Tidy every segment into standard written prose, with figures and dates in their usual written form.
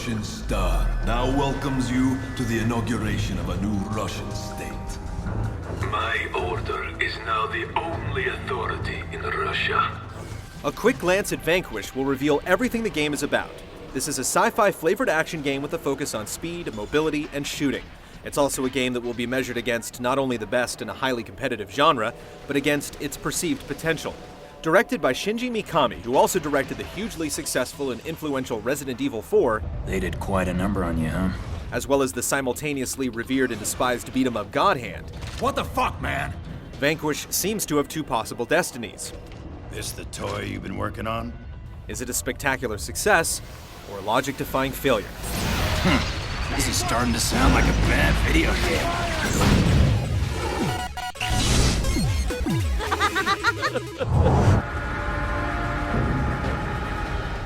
Russian star now welcomes you to the inauguration of a new Russian state. My order is now the only authority in Russia. A quick glance at Vanquish will reveal everything the game is about. This is a sci-fi flavored action game with a focus on speed, mobility, and shooting. It's also a game that will be measured against not only the best in a highly competitive genre, but against its perceived potential. Directed by Shinji Mikami, who also directed the hugely successful and influential Resident Evil 4, They did quite a number on you, huh? as well as the simultaneously revered and despised beat-em-up God Hand, What the fuck, man? Vanquish seems to have two possible destinies. This the toy you've been working on? Is it a spectacular success, or logic-defying failure? This is starting to sound like a bad video game.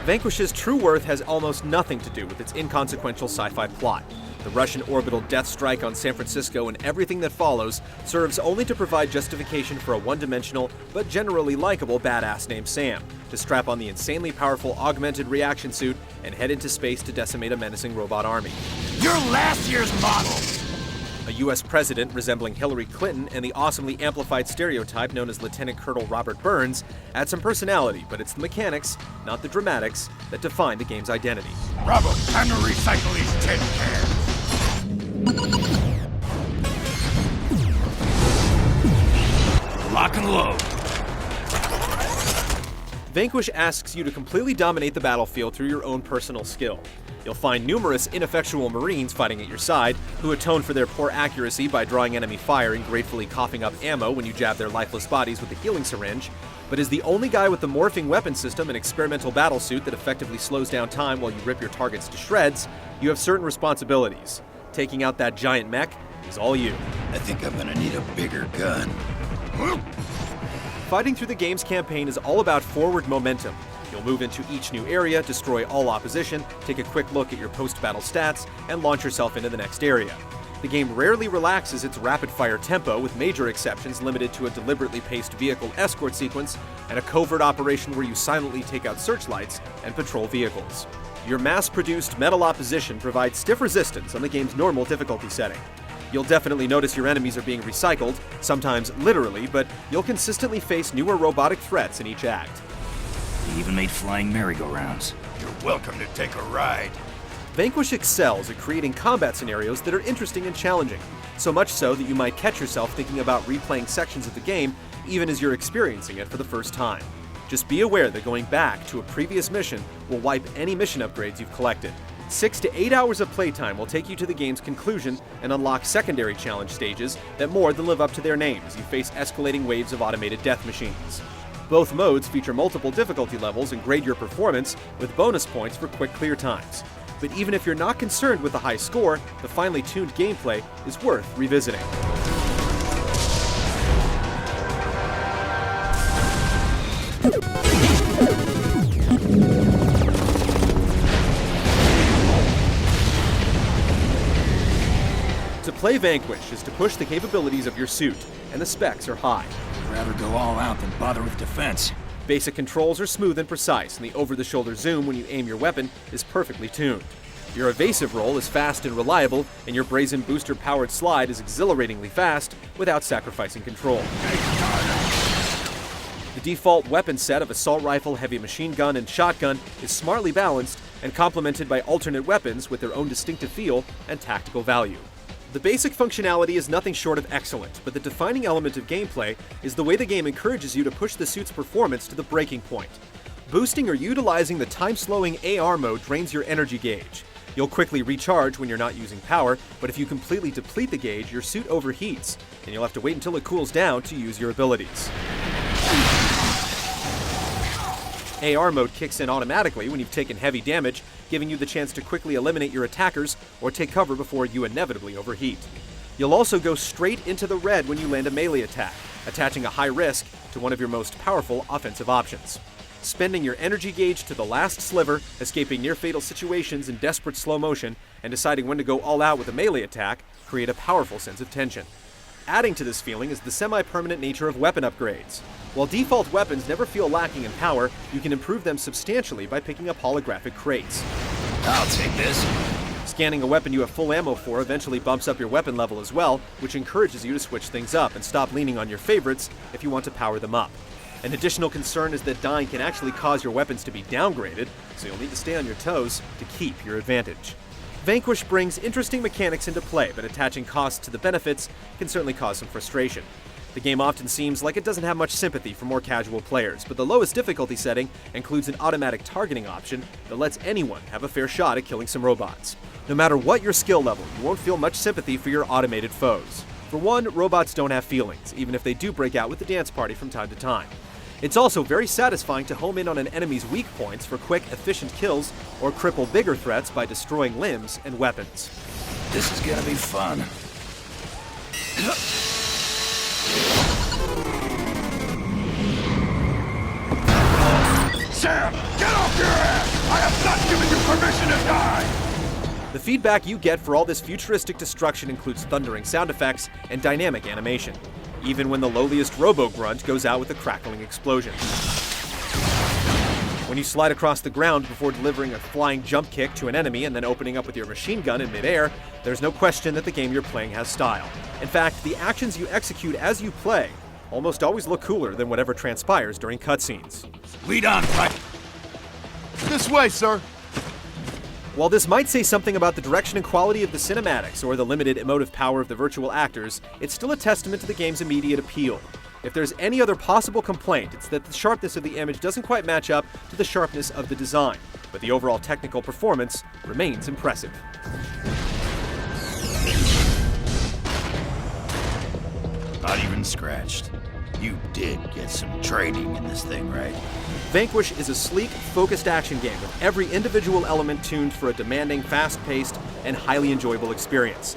Vanquish's true worth has almost nothing to do with its inconsequential sci-fi plot. The Russian orbital death strike on San Francisco and everything that follows serves only to provide justification for a one-dimensional, but generally likable badass named Sam to strap on the insanely powerful augmented reaction suit and head into space to decimate a menacing robot army. You're last year's model! A US president resembling Hillary Clinton and the awesomely amplified stereotype known as Lieutenant Colonel Robert Burns add some personality, but it's the mechanics, not the dramatics, that define the game's identity. Bravo, time to recycle these tin cans! Lock and load. Vanquish asks you to completely dominate the battlefield through your own personal skill. You'll find numerous ineffectual Marines fighting at your side, who atone for their poor accuracy by drawing enemy fire and gratefully coughing up ammo when you jab their lifeless bodies with a healing syringe. But as the only guy with the morphing weapon system and experimental battlesuit that effectively slows down time while you rip your targets to shreds, you have certain responsibilities. Taking out that giant mech is all you. I think I'm gonna need a bigger gun. Fighting through the game's campaign is all about forward momentum. You'll move into each new area, destroy all opposition, take a quick look at your post-battle stats, and launch yourself into the next area. The game rarely relaxes its rapid-fire tempo, with major exceptions limited to a deliberately paced vehicle escort sequence and a covert operation where you silently take out searchlights and patrol vehicles. Your mass-produced metal opposition provides stiff resistance on the game's normal difficulty setting. You'll definitely notice your enemies are being recycled, sometimes literally, but you'll consistently face newer robotic threats in each act. They even made flying merry-go-rounds. You're welcome to take a ride. Vanquish excels at creating combat scenarios that are interesting and challenging, so much so that you might catch yourself thinking about replaying sections of the game even as you're experiencing it for the first time. Just be aware that going back to a previous mission will wipe any mission upgrades you've collected. 6 to 8 hours of playtime will take you to the game's conclusion and unlock secondary challenge stages that more than live up to their name as you face escalating waves of automated death machines. Both modes feature multiple difficulty levels and grade your performance with bonus points for quick clear times. But even if you're not concerned with the high score, the finely tuned gameplay is worth revisiting. To play Vanquish is to push the capabilities of your suit, and the specs are high. I'd rather go all out than bother with defense. Basic controls are smooth and precise, and the over-the-shoulder zoom when you aim your weapon is perfectly tuned. Your evasive roll is fast and reliable, and your brazen booster-powered slide is exhilaratingly fast without sacrificing control. The default weapon set of assault rifle, heavy machine gun, and shotgun is smartly balanced and complemented by alternate weapons with their own distinctive feel and tactical value. The basic functionality is nothing short of excellent, but the defining element of gameplay is the way the game encourages you to push the suit's performance to the breaking point. Boosting or utilizing the time-slowing AR mode drains your energy gauge. You'll quickly recharge when you're not using power, but if you completely deplete the gauge, your suit overheats, and you'll have to wait until it cools down to use your abilities. AR mode kicks in automatically when you've taken heavy damage, giving you the chance to quickly eliminate your attackers or take cover before you inevitably overheat. You'll also go straight into the red when you land a melee attack, attaching a high risk to one of your most powerful offensive options. Spending your energy gauge to the last sliver, escaping near-fatal situations in desperate slow motion, and deciding when to go all out with a melee attack create a powerful sense of tension. Adding to this feeling is the semi-permanent nature of weapon upgrades. While default weapons never feel lacking in power, you can improve them substantially by picking up holographic crates. I'll take this. Scanning a weapon you have full ammo for eventually bumps up your weapon level as well, which encourages you to switch things up and stop leaning on your favorites if you want to power them up. An additional concern is that dying can actually cause your weapons to be downgraded, so you'll need to stay on your toes to keep your advantage. Vanquish brings interesting mechanics into play, but attaching costs to the benefits can certainly cause some frustration. The game often seems like it doesn't have much sympathy for more casual players, but the lowest difficulty setting includes an automatic targeting option that lets anyone have a fair shot at killing some robots. No matter what your skill level, you won't feel much sympathy for your automated foes. For one, robots don't have feelings, even if they do break out with the dance party from time to time. It's also very satisfying to home in on an enemy's weak points for quick, efficient kills, or cripple bigger threats by destroying limbs and weapons. This is gonna be fun. Sam, get off your ass! I have not given you permission to die! The feedback you get for all this futuristic destruction includes thundering sound effects and dynamic animation, even when the lowliest robo-grunt goes out with a crackling explosion. When you slide across the ground before delivering a flying jump kick to an enemy and then opening up with your machine gun in midair, there's no question that the game you're playing has style. In fact, the actions you execute as you play almost always look cooler than whatever transpires during cutscenes. Lead on, Pipe. This way, sir. While this might say something about the direction and quality of the cinematics or the limited emotive power of the virtual actors, it's still a testament to the game's immediate appeal. If there's any other possible complaint, it's that the sharpness of the image doesn't quite match up to the sharpness of the design, but the overall technical performance remains impressive. Not even scratched. You did get some training in this thing, right? Vanquish is a sleek, focused action game with every individual element tuned for a demanding, fast-paced, and highly enjoyable experience.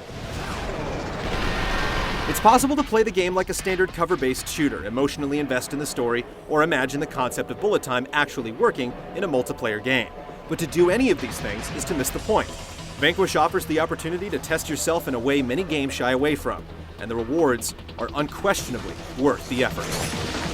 It's possible to play the game like a standard cover-based shooter, emotionally invest in the story, or imagine the concept of bullet time actually working in a multiplayer game. But to do any of these things is to miss the point. Vanquish offers the opportunity to test yourself in a way many games shy away from, and the rewards are unquestionably worth the effort.